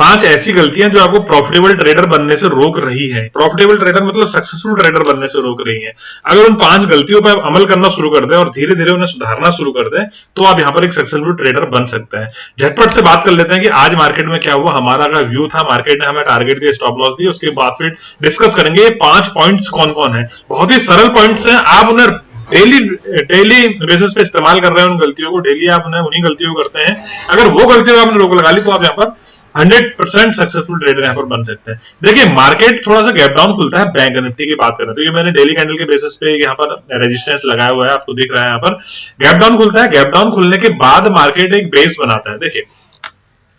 5 ऐसी गलतियां जो आपको प्रॉफिटेबल ट्रेडर बनने से रोक रही है। प्रॉफिटेबल ट्रेडर मतलब सक्सेसफुल ट्रेडर बनने से रोक रही है। अगर उन 5 गलतियों पर अमल करना शुरू कर दें और धीरे धीरे उन्हें सुधारना शुरू कर दें तो आप यहाँ पर एक सक्सेसफुल ट्रेडर बन सकते हैं। झटपट से बात कर लेते हैं कि आज मार्केट में क्या हुआ, हमारा क्या व्यू था, मार्केट ने हमें टारगेट दिया, स्टॉप लॉस दी, उसके बाद फिर डिस्कस करेंगे ये 5 पॉइंट्स कौन कौन है। बहुत ही सरल पॉइंट्स हैं, आप उन्हें डेली बेसिस पे इस्तेमाल कर रहे हैं। उन गलतियों को डेली आप उन्हीं गलतियों को करते हैं। अगर वो गलतियों आपने रोक लगा ली तो आप यहाँ पर 100% सक्सेसफुल ट्रेडर यहाँ पर बन सकते हैं। देखिए मार्केट थोड़ा सा गैप डाउन खुलता है, बैंक निफ्टी की बात करें तो ये मैंने डेली कैंडल के बेसिस पे यहाँ पर रेजिस्टेंस लगाया हुआ है, आपको दिख रहा है। यहाँ पर गैप डाउन खुलता है, गैप डाउन खुलने के बाद मार्केट एक बेस बनाता है। देखिए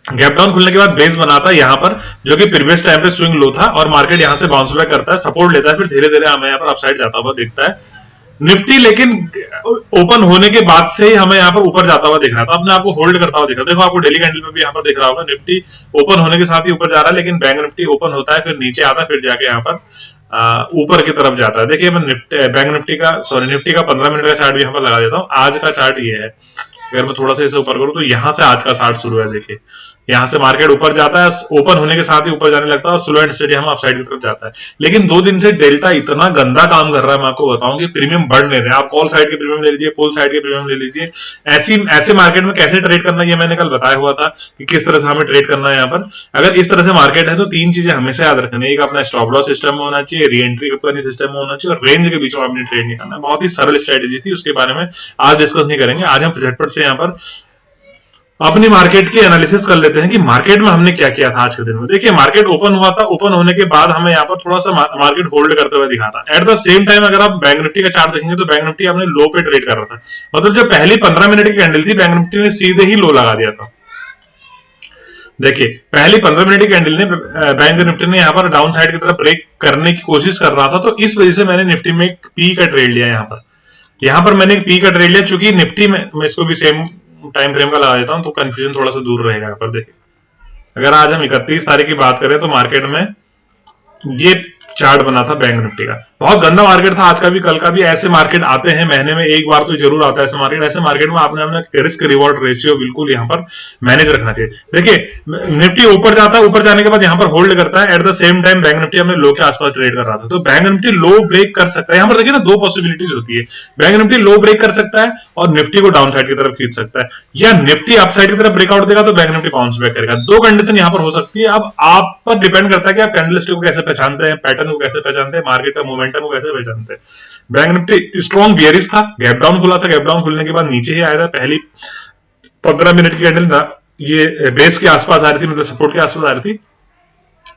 गैप डाउन खुलने के बाद बेस बनाता है यहाँ पर, जो कि प्रीवियस टाइम पे स्विंग लो था, और मार्केट यहाँ से बाउंस बैक करता है, सपोर्ट लेता है, फिर धीरे धीरे हमें यहाँ पर अपसाइड जाता हुआ दिखता है। निफ्टी लेकिन ओपन होने के बाद से ही हमें यहाँ पर ऊपर जाता हुआ दिख रहा था, अपने आपको होल्ड करता हुआ दिख रहा है। देखो आपको डेली कैंडल पे भी यहाँ पर दिख रहा होगा, निफ्टी ओपन होने के साथ ही ऊपर जा रहा है, लेकिन बैंक निफ्टी ओपन होता है, फिर नीचे आता है, फिर जाके यहाँ पर ऊपर की तरफ जाता है। देखिए मैं बैंक निफ्टी का निफ्टी का 15 मिनट का चार्ट भी यहाँ पर लगा देता हूँ। आज का चार्ट ये है, अगर मैं थोड़ा सा इसे ऊपर करूं तो यहां से आज का चार्ट शुरू है। देखिए यहां से मार्केट ऊपर जाता है, ओपन होने के साथ ही ऊपर जाने लगता है और स्लो एंड स्टेडी हम अपसाइड की तरफ जाता है। लेकिन 2 दिन से डेल्टा इतना गंदा काम कर रहा है, मैं आपको बताऊं कि प्रीमियम बढ़ नहीं रहे। आप कॉल साइड के प्रीमियम ले लीजिए, पुल साइड के प्रीमियम ले लीजिए। ऐसे मार्केट में कैसे ट्रेड करना है ये मैंने कल बताया हुआ था कि किस तरह से हमें ट्रेड करना है। यहाँ पर अगर इस तरह से मार्केट है तो 3 चीजें हमेशा याद रखनी है। एक अपना स्टॉप लॉस सिस्टम में होना चाहिए, री एंट्री करने सिस्टम में होना चाहिए, और रेंज के बीच में आपने ट्रेड नहीं करना है। बहुत ही सरल स्ट्रेटेजी थी, उसके बारे में आज डिस्कस नहीं करेंगे। आज हम झटपट से यहाँ पर अपनी मार्केट की एनालिसिस कर लेते हैं कि मार्केट में हमने क्या किया था आज के दिन में। देखिए मार्केट ओपन हुआ था, ओपन होने के बाद हमें यहाँ पर थोड़ा सा मार्केट होल्ड करते हुए दिखा था। एट द सेम टाइम अगर आप बैंक निफ्टी का चार्ट देखेंगे तो बैंक निफ्टी अपने लो पे ट्रेड कर रहा था, मतलब जो पहली 15 मिनट की कैंडल थी बैंक निफ्टी ने सीधे ही लो लगा दिया था। देखिए पहली 15 मिनट की कैंडल ने बैंक निफ्टी ने यहाँ पर डाउन साइड की तरफ ब्रेक करने की कोशिश कर रहा था, तो इस वजह से मैंने निफ्टी में एक पी का ट्रेड लिया। यहाँ पर मैंने एक पी का ट्रेड लिया, चूंकि निफ्टी में मैं इसको भी सेम टाइम फ्रेम का लगा देता हूं तो कंफ्यूजन थोड़ा सा दूर रहेगा। यहाँ पर देखिए अगर आज हम 31 तारीख की बात करें तो मार्केट में ये चार्ट बना था बैंक निफ्टी का, बहुत गंदा मार्केट था आज का भी कल का भी। ऐसे मार्केट आते हैं, महीने में एक बार तो जरूर आता है ऐसे मार्केट। ऐसे मार्केट में आपने अपना रिस्क रिवॉर्ड रेशियो बिल्कुल यहाँ पर मैनेज रखना चाहिए। देखिए निफ्टी ऊपर जाता है, ऊपर जाने के बाद यहाँ पर होल्ड करता है, at the same time bank Nifty अपने लो के आसपास ट्रेड कर रहा था, तो बैंक निफ्टी लो ब्रेक कर सकता है। यहाँ पर देखिए ना 2 पॉसिबिलिटीज होती है, बैंक निफ्टी लो ब्रेक कर सकता है और निफ्टी को डाउन साइड की तरफ खींच सकता है, या निफ्टी अप साइड की तरफ ब्रेकआउट देगा तो बैंक निफ्टी बाउंस बैक करेगा। 2 कंडीशन यहाँ पर हो सकती है। अब आप पर डिपेंड करता है कि आप कैंडल स्टिक को कैसे पहचानते हैं, पैटर्न को कैसे पहचानते हैं, मार्केट का मोमेंटम को कैसे पहचानते हैं। बैंक निफ्टी स्ट्रॉन्ग बियरिश था, गैप डाउन खुला था, गैप डाउन खुलने के बाद नीचे ही आया था। पहली 15 मिनट की कैंडल ये बेस के आसपास आ रही थी, मतलब सपोर्ट के आसपास आ रही थी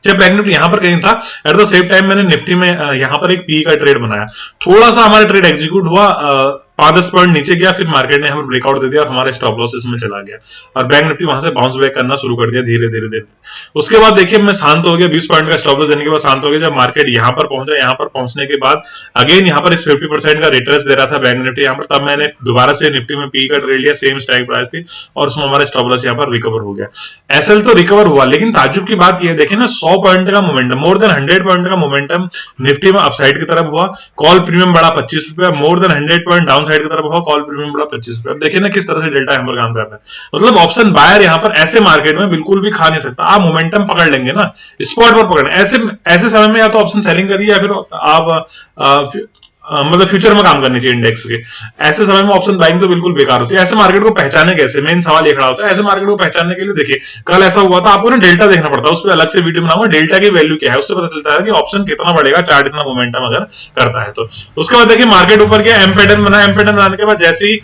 जब बैंक निफ्टी यहां पर कहीं था। एट द सेम टाइम मैंने निफ्टी में यहां पर एक पी का ट्रेड बनाया, थोड़ा सा हमारा ट्रेड एग्जीक्यूट हुआ, 5-10 पॉइंट नीचे गया, फिर मार्केट ने हमें ब्रेकआउट दे दिया और हमारे स्टॉप लॉस इसमें चला गया और बैंक निफ्टी वहां से बाउंस बैक करना शुरू कर दिया धीरे धीरे धीरे। उसके बाद देखिए मैं शांत हो गया, 20 पॉइंट का स्टॉप लॉस देने के बाद शांत हो गया। जब मार्केट यहां पर पहुंचा, यहां पर पहुंचने के बाद अगेन यहां पर इस 50% का रिट्रेस दे रहा था बैंक निफ्टी यहां पर, तब मैंने दोबारा से निफ्टी में पी का ट्रेड लिया, सेम स्ट्राइक प्राइस थी और उसमें हमारा स्टॉप लॉस यहां पर रिकवर हो गया। एसएल तो रिकवर हुआ, लेकिन ताज्जुब की बात यह देखिए ना 100 पॉइंट का मोमेंटम, मोर देन 100 पॉइंट का मोमेंटम निफ्टी में अपसाइड की तरफ हुआ। कॉल प्रीमियम बढ़ा 25 रुपया, more than 100 point down side की तरफ हुआ, कॉल प्रीमियम बढ़ा 25 रुपया। अब देखिए ना किस तरह से डेल्टा यहाँ पर काम कर रहा है। मतलब ऑप्शन बायर यहाँ पर ऐसे मार्केट में बिल्कुल भी खा नहीं सकता। आप मोमेंटम पकड़ लेंगे ना, स्पॉट पर पकड़ना, ऐसे समय में या तो ऑप्शन सेलिंग करिए या फिर आप मतलब फ्यूचर में काम करनी चाहिए इंडेक्स के। ऐसे समय में ऑप्शन बाइंग तो बिल्कुल बेकार होती है। ऐसे मार्केट को पहचाने कैसे, मेन सवाल ये खड़ा होता है। ऐसे मार्केट को पहचानने के लिए देखिए कल ऐसा हुआ था, आपको ना डेल्टा देखना पड़ता है, उस पर अलग से वीडियो बनाऊंगा। डेल्टा की वैल्यू क्या है उससे पता चलता है कि ऑप्शन कितना बढ़ेगा, चार्ट इतना मोमेंटम अगर करता है तो। उसके बाद देखिए मार्केट ऊपर गया, एम पैटर्न बना, एम पैटर्न बनाने के बाद जैसे ही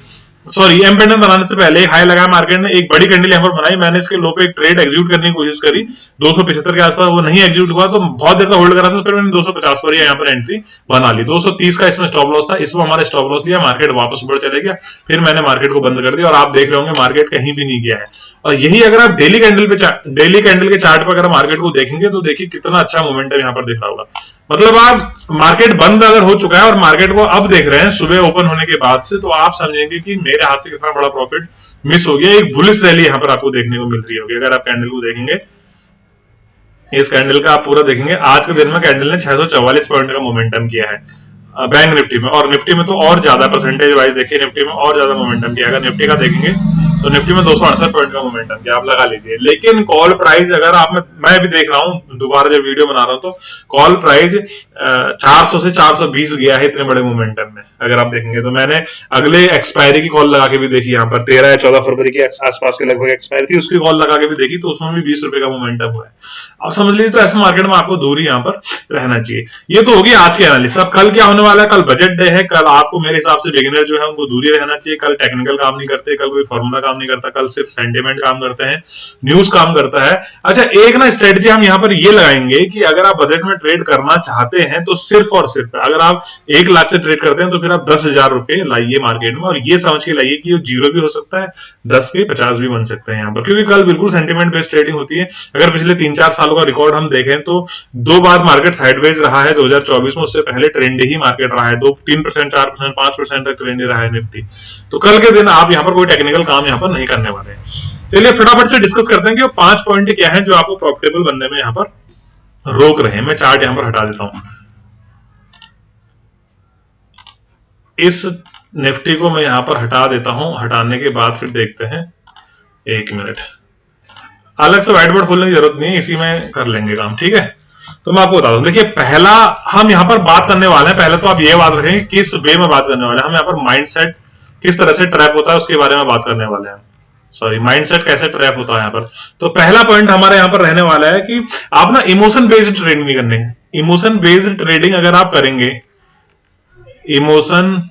एम पैटर्न बनाने से पहले हाई लगाया मार्केट ने, एक बड़ी कैंडल यहाँ पर बनाई, मैंने इसके लो पे एक ट्रेड एग्जीक्यूट करने की कोशिश करी 275 के आसपास, वो नहीं एग्जीक्यूट हुआ तो बहुत देर तक होल्ड करा था, फिर मैंने 250 पर यहाँ पर एंट्री बना ली। 230 का इसमें स्टॉप लॉस था, इसमें हमारा स्टॉप लॉस लिया, मार्केट वापस ऊपर चले गया, फिर मैंने मार्केट को बंद कर दिया और आप देख रहे होंगे मार्केट कहीं भी नहीं गया है। और यही अगर आप डेली कैंडल के चार्ट पर अगर मार्केट को देखेंगे तो देखिए कितना अच्छा मोमेंटम यहाँ पर दिख रहा होगा। मतलब आप मार्केट बंद अगर हो चुका है और मार्केट को अब देख रहे हैं सुबह ओपन होने के बाद से, तो आप समझेंगे कि मेरे हाथ से कितना बड़ा प्रॉफिट मिस हो गया। एक बुलिश रैली यहाँ पर आपको देखने को मिल रही होगी अगर आप कैंडल को देखेंगे। इस कैंडल का आप पूरा देखेंगे, आज के दिन में कैंडल ने 644 पॉइंट का मोमेंटम किया है बैंक निफ्टी में, और निफ्टी में तो और ज्यादा परसेंटेज वाइज देखिए निफ्टी में और ज्यादा मोमेंटम किया। अगर निफ्टी का देखेंगे तो निफ्टी में 268 पॉइंट का मोमेंटम किया, आप लगा लीजिए। लेकिन कॉल प्राइस अगर आप, मैं भी देख रहा हूं दोबारा जब वीडियो बना रहा हूं, तो कॉल प्राइस 400 से 420 गया है इतने बड़े मोमेंटम में। अगर आप देखेंगे तो मैंने अगले एक्सपायरी की कॉल लगा के भी देखी, यहाँ पर 13 या 14 फरवरी के आसपास के लगभग एक्सपायरी थी, उसकी कॉल लगा के भी देखी, तो उसमें भी 20 रुपए का मोमेंटम हुआ है। आप समझ लीजिए, तो ऐसे मार्केट में आपको दूर ही यहाँ पर रहना चाहिए। ये तो होगी आज की एनालिसिस। अब कल क्या होने वाला है, कल बजट डे है, कल आपको मेरे हिसाब से बिगिनर जो है उनको दूर ही रहना चाहिए। कल टेक्निकल काम नहीं करते, कल कोई फॉर्मूला काम नहीं करता, कल सिर्फ सेंटिमेंट काम करते हैं, न्यूज काम करता है। अच्छा, एक ना स्ट्रेटजी हम यहाँ पर ये लगाएंगे कि अगर आप बजट में ट्रेड करना चाहते हैं तो सिर्फ और सिर्फ अगर आप 1 लाख से ट्रेड करते हैं तो फिर आप 10,000 रुपए लाइए मार्केट में, और ये समझ के लाइए कि जीरो भी हो सकता है, 10 के 50 भी बन सकते हैं यहाँ पर, क्योंकि कल बिल्कुल सेंटिमेंट बेस्ड ट्रेडिंग होती है। अगर पिछले 3-4 सालों का रिकॉर्ड हम देखें तो 2 बार मार्केट साइडवेज रहा है 2024 में, उससे पहले ट्रेंड ही मार्केट रहा है, 3%, 4%, 5% तक ट्रेंड रहा है निफ्टी। तो कल के दिन आप यहाँ पर कोई टेक्निकल काम यहाँ पर नहीं करने वाले हैं। चलिए फटाफट से डिस्कस करते हैं कि वो 5 पॉइंट क्या है जो आपको प्रॉफिटेबल बनने में यहाँ पर रोक रहे हैं। मैं चार्ट यहाँ पर हटा देता हूं, इस निफ्टी को मैं यहां पर हटा देता हूं। हटाने के बाद फिर देखते हैं, 1 मिनट, अलग से व्हाइट बोर्ड खोलने की जरूरत नहीं है, इसी में कर लेंगे काम, ठीक है। तो मैं आपको बता दूं, देखिए पहला हम यहां पर बात करने वाले हैं, पहले तो आप ये बात रखें किस वे में बात करने वाले हैं। हम यहाँ पर माइंडसेट किस तरह से ट्रैप होता है उसके बारे में बात करने वाले हैं। सॉरी, माइंडसेट कैसे ट्रैप होता है यहाँ पर। तो पहला पॉइंट हमारे यहाँ पर रहने वाला है कि आप ना इमोशन बेस्ड ट्रेडिंग नहीं करने। इमोशन बेस्ड ट्रेडिंग अगर आप करेंगे, emotion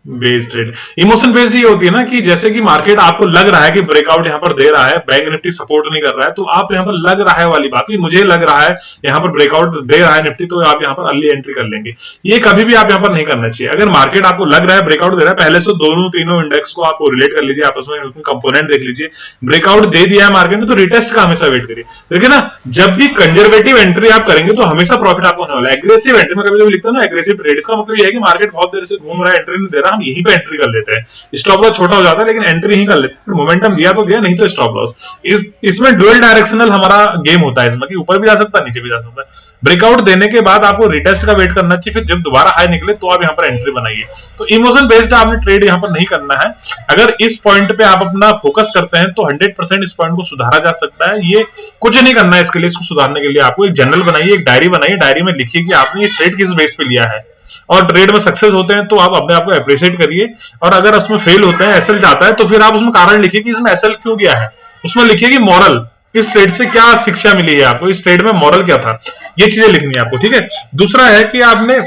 based trade, emotion based ये होती है ना कि जैसे कि मार्केट आपको लग रहा है कि ब्रेकआउट यहां पर दे रहा है, बैंक निफ्टी सपोर्ट नहीं कर रहा है, तो आप यहां पर लग रहा है वाली बात, मुझे लग रहा है यहां पर ब्रेकआउट दे रहा है निफ्टी, तो आप यहां पर अर्ली एंट्री कर लेंगे। ये कभी भी आप यहां पर नहीं करना चाहिए। अगर मार्केट आपको लग रहा है ब्रेकआउट दे रहा है, पहले से दोनों तीनों इंडेक्स को आप रिलेट कर लीजिए आपस में, कंपोनेंट देख लीजिए, ब्रेकआउट दे दिया है मार्केट ने तो रिटेस्ट का हमेशा वेट करिए। देखिए ना, जब भी कंजर्वेटिव एंट्री आप करेंगे तो हमेशा प्रॉफिट आपको होने वाला है। एग्रेसिव एंट्री में कभी लिखता हूं ना एग्रेसिव ट्रेड, इसका मतलब ये है कि मार्केट बहुत देर से घूम रहा है, एंट्री नहीं दे रहा, हम यहीं पे एंट्री कर लेते हैं, स्टॉप लॉस छोटा हो जाता है लेकिन एंट्री ही कर लेते हैं, मोमेंटम दिया तो दिया, नहीं तो स्टॉप लॉस। इसमें डुअल डायरेक्शनल हमारा गेम होता है, इसमें कि ऊपर भी जा सकता है नीचे भी जा सकता है। ब्रेकआउट देने के बाद आपको रिटेस्ट का वेट करना चाहिए, फिर जब दोबारा हाई निकले तो आप यहाँ पर एंट्री बनाइए। तो इमोशन बेस्ड आपने ट्रेड यहाँ पर नहीं करना है। अगर इस पॉइंट पे आप अपना फोकस करते हैं तो 100% इस पॉइंट को सुधारा जा सकता है। ये कुछ नहीं करना है इसके लिए, इसको सुधारने के लिए आपको एक जर्नल बनाइए, एक डायरी बनाइए, डायरी में लिखिए कि आपने ये ट्रेड किस बेस पे लिया है, और ट्रेड में सक्सेस होते हैं तो आप अपने आप को अप्रिशिएट करिए, और अगर उसमें फेल होते हैं, एसएल जाता है, तो फिर आप उसमें कारण लिखिए कि इसमें एसएल क्यों गया है, उसमें लिखिए कि मॉरल, इस ट्रेड से क्या शिक्षा मिली है आपको, इस ट्रेड में मॉरल क्या था, ये चीजें लिखनी है आपको, ठीक है। दूसरा है कि आपने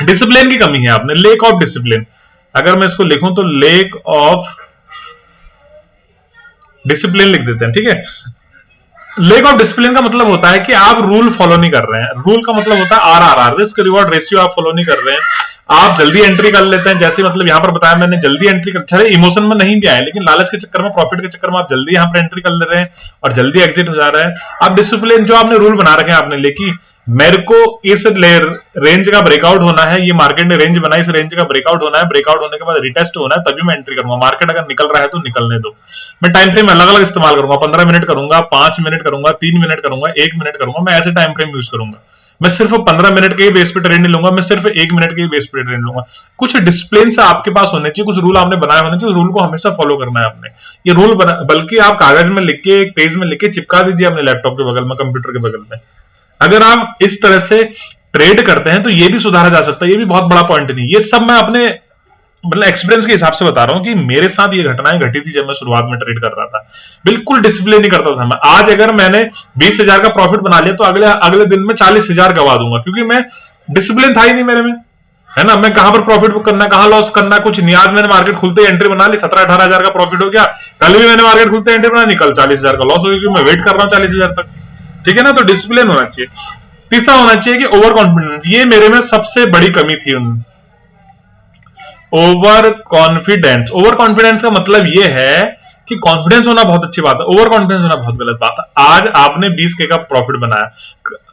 डिसिप्लिन की कमी है, आपने लेक ऑफ डिसिप्लिन, अगर मैं इसको लिखूं तो लेक ऑफ डिसिप्लिन लिख देते हैं, ठीक है। लेक ऑफ डिसिप्लिन का मतलब होता है कि आप रूल फॉलो नहीं कर रहे हैं। रूल का मतलब होता है आरआरआर, रिस्क रिवॉर्ड रेशियो, आप फॉलो नहीं कर रहे हैं। आप जल्दी एंट्री कर लेते हैं, जैसे मतलब यहां पर बताया मैंने, जल्दी एंट्री कर, चले इमोशन में नहीं भी आए लेकिन लालच के चक्कर में, प्रॉफिट के चक्कर में आप जल्दी यहां पर एंट्री कर ले रहे हैं और जल्दी एग्जिट हो जा रहे हैं। आप डिसिप्लिन जो आपने रूल बना रखे हैं आपने, लेकिन मेरे को इस रेंज का ब्रेकआउट होना है, ये मार्केट ने रेंज बनाई, इस रेंज का ब्रेकआउट होना है, ब्रेकआउट होने के बाद रिटेस्ट होना है, तभी मैं एंट्री करूंगा। मार्केट अगर निकल रहा है तो निकलने दो। मैं टाइम फ्रेम अलग अलग इस्तेमाल करूंगा, 15 मिनट करूंगा, 5 मिनट करूंगा, 3 मिनट करूंगा, 1 मिनट करूंगा, मैं ऐसे टाइम फ्रेम यूज करूंगा। मैं सिर्फ 15 मिनट के ही बेस पे ट्रेड नहीं लूंगा, मैं सिर्फ 1 मिनट के ही बेस पे ट्रेड लूंगा। कुछ डिसिप्लिन से आपके पास होने चाहिए, कुछ रूल आपने बनाए होने चाहिए, रूल को हमेशा फॉलो करना है आपने। ये रूल बल्कि आप कागज में लिख के, एक पेज में लिख के चिपका दीजिए अपने लैपटॉप के बगल में, कंप्यूटर के बगल में। अगर आप इस तरह से ट्रेड करते हैं तो ये भी सुधारा जा सकता है, ये भी बहुत बड़ा पॉइंट नहीं। ये सब मैं अपने मतलब एक्सपीरियंस के हिसाब से बता रहा हूं कि मेरे साथ ये घटनाएं घटी थी जब मैं शुरुआत में ट्रेड कर रहा था। बिल्कुल डिसिप्लिन नहीं करता था मैं। आज अगर मैंने 20,000 का प्रॉफिट बना लिया तो अगले दिन में 40,000 गवा दूंगा, क्योंकि मैं डिसिप्लिन था ही नहीं मेरे में, है ना। मैं कहां पर प्रॉफिट बुक करना, कहां लॉस करना, कुछ नहीं। आज मैंने मार्केट खुलते एंट्री बना ली, 17-18,000 का प्रॉफिट हो गया। कल भी मैंने मार्केट खुलते एंट्री बना ली, कल 40,000 का लॉस हो गया, मैं वेट कर रहा हूं 40,000 तक, ठीक है ना। तो डिसिप्लिन होना चाहिए। तीसरा होना चाहिए कि ओवर कॉन्फिडेंस, ये मेरे में सबसे बड़ी कमी थी। ओवर कॉन्फिडेंस, ओवर कॉन्फिडेंस का मतलब ये है कि कॉन्फिडेंस होना बहुत अच्छी बात है, ओवर कॉन्फिडेंस होना बहुत गलत बात है। आज आपने 20K का प्रॉफिट बनाया,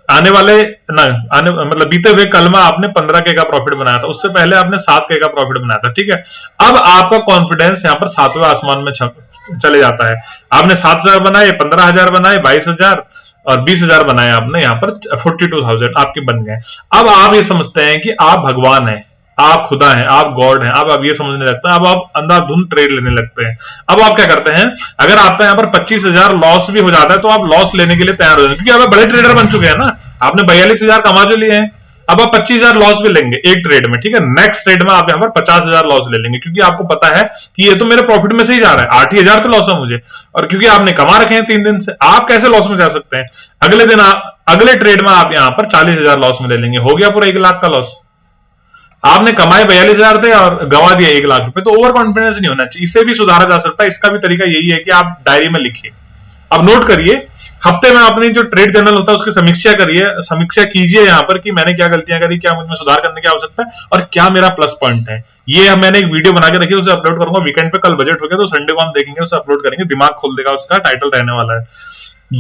आने वाले ना आने मतलब बीते हुए कल में आपने 15K का प्रॉफिट बनाया था, उससे पहले आपने 7K का प्रॉफिट बनाया था, ठीक है। अब आपका कॉन्फिडेंस यहाँ पर 7वें आसमान में चले जाता है। आपने 7,000 बनाए, 15,000 बनाए, 22,000 और 20,000 बनाए आपने, यहाँ पर 42,000 आपके बन गए। अब आप ये समझते हैं कि आप भगवान हैं, आप खुदा हैं, आप गॉड हैं, अब आप ये समझने लगते हैं, अब आप अंधाधुंध ट्रेड लेने लगते हैं। अब आप क्या करते हैं, अगर आपका यहाँ पर 25,000 लॉस भी हो जाता है तो आप लॉस लेने के लिए तैयार हो जाते हैं, क्योंकि आप बड़े ट्रेडर बन चुके हैं ना, आपने 42,000 कमा जो लिए हैं, अब आप 25,000 लॉस भी लेंगे एक ट्रेड में, ठीक है। नेक्स्ट ट्रेड में आप यहाँ पर 50,000 लॉस ले लेंगे, क्योंकि आपको पता है कि ये तो मेरे प्रॉफिट में से ही जा रहा है, 8,000 तो लॉस है मुझे, और क्योंकि आपने कमा रखे हैं 3 दिन से, आप कैसे लॉस में जा सकते हैं। अगले दिन अगले ट्रेड में आप यहाँ पर 40,000 लॉस में ले लेंगे, हो गया पूरा 1 लाख का लॉस। आपने कमाए 42,000 थे और गवा दिया 1 लाख रुपए, तो ओवर कॉन्फिडेंस नहीं होना चाहिए, इसे भी सुधारा जा सकता है। इसका भी तरीका यही है कि आप डायरी में लिखिए, अब नोट करिए, हफ्ते में अपनी जो ट्रेड जर्नल होता है उसकी समीक्षा करिए, समीक्षा कीजिए यहाँ पर कि मैंने क्या गलतियां करी, क्या मुझमें सुधार करने की आवश्यकता है और क्या मेरा प्लस पॉइंट है। ये मैंने एक वीडियो बना के रखी है, उसे अपलोड करूंगा वीकेंड पे, कल बजट हो गया तो संडे को हम देखेंगे, उसे अपलोड करेंगे, दिमाग खोल देगा, उसका टाइटल रहने वाला है।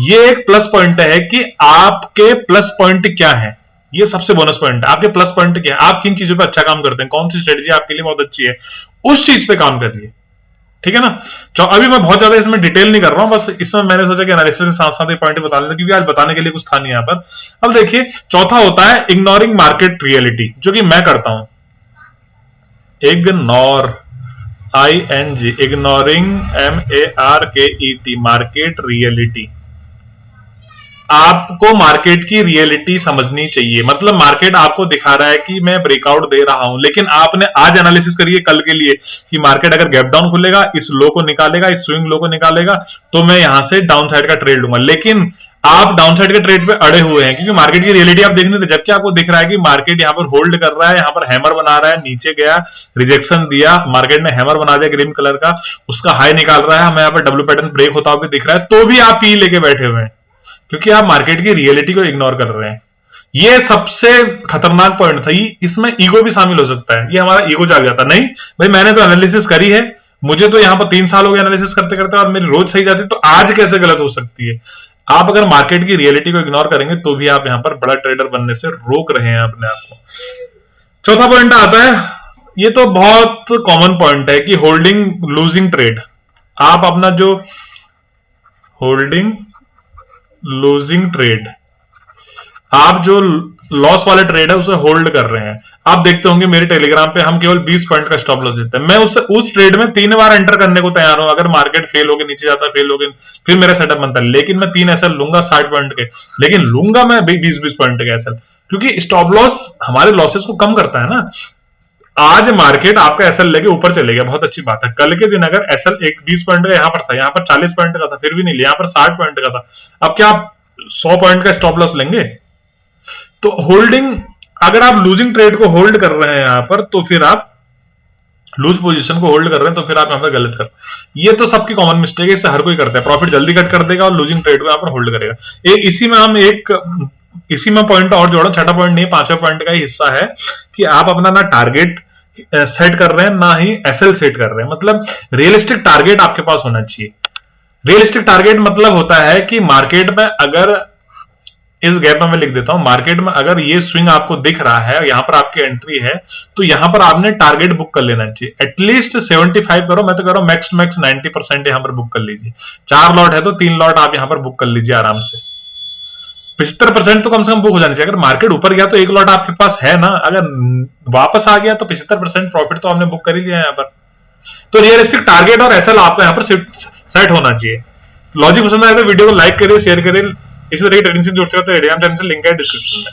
ये एक प्लस पॉइंट है कि आपके प्लस पॉइंट क्या है, ये सबसे बोनस पॉइंट है। आपके प्लस पॉइंट क्या है, आप किन चीजों पे अच्छा काम करते हैं, कौन सी स्ट्रेटजी आपके लिए बहुत अच्छी है, उस चीज पे काम करिए, ठीक है ना। अभी मैं बहुत ज्यादा इसमें डिटेल नहीं कर रहा हूं, बस इसमें मैंने सोचा कि एनालिसिस के साथ साथ ये पॉइंट बता देता, क्योंकि आज बताने के लिए कुछ था नहीं यहाँ पर। अब देखिए, चौथा होता है इग्नोरिंग मार्केट रियलिटी, जो कि मैं करता हूं। Ignore, ING, ignoring, MARKET, market reality. आपको मार्केट की रियलिटी समझनी चाहिए, मतलब मार्केट आपको दिखा रहा है कि मैं ब्रेकआउट दे रहा हूं, लेकिन आपने आज एनालिसिस करिए कल के लिए कि मार्केट अगर गैप डाउन खुलेगा, इस लो को निकालेगा, इस स्विंग लो को निकालेगा, तो मैं यहां से डाउन साइड का ट्रेड लूंगा। लेकिन आप डाउन साइड के ट्रेड पे अड़े हुए हैं, क्योंकि मार्केट की रियलिटी आप देख नहीं रहे, जबकि आपको दिख रहा है कि मार्केट यहां पर होल्ड कर रहा है, यहां पर हैमर बना रहा है, नीचे गया, रिजेक्शन दिया, मार्केट ने हैमर बना दिया ग्रीन कलर का, उसका हाई निकाल रहा है, हमें यहाँ पर डब्ल्यू पैटर्न ब्रेक होता हुआ भी दिख रहा है, तो भी आप पी लेके बैठे हुए हैं, क्योंकि आप मार्केट की रियलिटी को इग्नोर कर रहे हैं। ये सबसे खतरनाक पॉइंट था। इसमें ईगो भी शामिल हो सकता है, ये हमारा ईगो जाग जाता नहीं, भाई मैंने तो एनालिसिस करी है, मुझे तो यहां पर 3 साल हो गए एनालिसिस करते करते और मेरी रोज सही जाती, तो आज कैसे गलत हो सकती है। आप अगर मार्केट की रियलिटी को इग्नोर करेंगे तो भी आप यहां पर बड़ा ट्रेडर बनने से रोक रहे हैं अपने आप को। चौथा पॉइंट आता है, ये तो बहुत कॉमन पॉइंट है कि होल्डिंग लूजिंग ट्रेड। आप अपना जो होल्डिंग लूजिंग ट्रेड, आप जो लॉस वाले ट्रेड है उसे होल्ड कर रहे हैं। आप देखते होंगे मेरे टेलीग्राम पे हम केवल 20 पॉइंट का स्टॉप लॉस देते हैं, मैं उस ट्रेड में 3 बार एंटर करने को तैयार हूं। अगर मार्केट फेल होकर नीचे जाता, फेल होकर फिर मेरा सेटअप बनता है, लेकिन मैं 3 एसएल लूंगा 60 पॉइंट के, लेकिन लूंगा मैं 20-20 पॉइंट के एसएल, क्योंकि स्टॉप लॉस हमारे लॉसेस को कम करता है ना। आज मार्केट आपका एसएल लेके ऊपर चले गया, बहुत अच्छी बात है। कल के दिन अगर एसएल एक 20 पॉइंट का यहां पर था, यहां पर 40 पॉइंट का था, फिर भी नहीं लिया, यहां पर 60 पॉइंट का था, अब क्या आप 100 पॉइंट का स्टॉप लॉस लेंगे। तो होल्डिंग, अगर आप लूजिंग ट्रेड को होल्ड कर रहे हैं यहां पर, तो फिर आप लूज पोजीशन को होल्ड कर रहे हैं, तो फिर आप यहां पर गलत कर रहे हैं। ये तो सबकी कॉमन मिस्टेक है, इसे हर कोई करता है, प्रॉफिट जल्दी कट कर देगा और लूजिंग ट्रेड को यहां पर होल्ड करेगा। इसी में पॉइंट और जोड़ा, छठा पॉइंट नहीं, 5वां पॉइंट का ही हिस्सा है कि आप अपना ना टारगेट सेट कर रहे हैं, ना ही एसएल सेट कर रहे हैं। मतलब रियलिस्टिक टारगेट आपके पास होना चाहिए। रियलिस्टिक टारगेट मतलब होता है कि मार्केट में अगर, इस गैप में मैं लिख देता हूं, मार्केट में अगर ये स्विंग आपको दिख रहा है, यहां पर आपकी एंट्री है, तो यहां पर आपने टारगेट बुक कर लेना चाहिए। एटलीस्ट 75 करो, मैं तो कह रहा हूं मैक्स टू मैक्स 90% यहां पर बुक कर लीजिए। 4 लॉट है तो 3 लॉट आप यहां पर बुक कर लीजिए आराम से। 75% तो कम से कम बुक हो जानी चाहिए। अगर मार्केट ऊपर गया तो 1 लॉट आपके पास है ना, अगर वापस आ गया तो 75% प्रॉफिट तो हमने बुक कर ही लिया यहाँ पर। तो रियलिस्टिक टारगेट और एसएल आपको यहाँ पर सेट होना चाहिए। लॉजिक पसंद आए तो वीडियो को लाइक करिए, शेयर करिए। इसी तरह की ट्रेडिंग से जुड़ सकते हैं, टेलीग्राम चैनल से लिंक है डिस्क्रिप्शन में।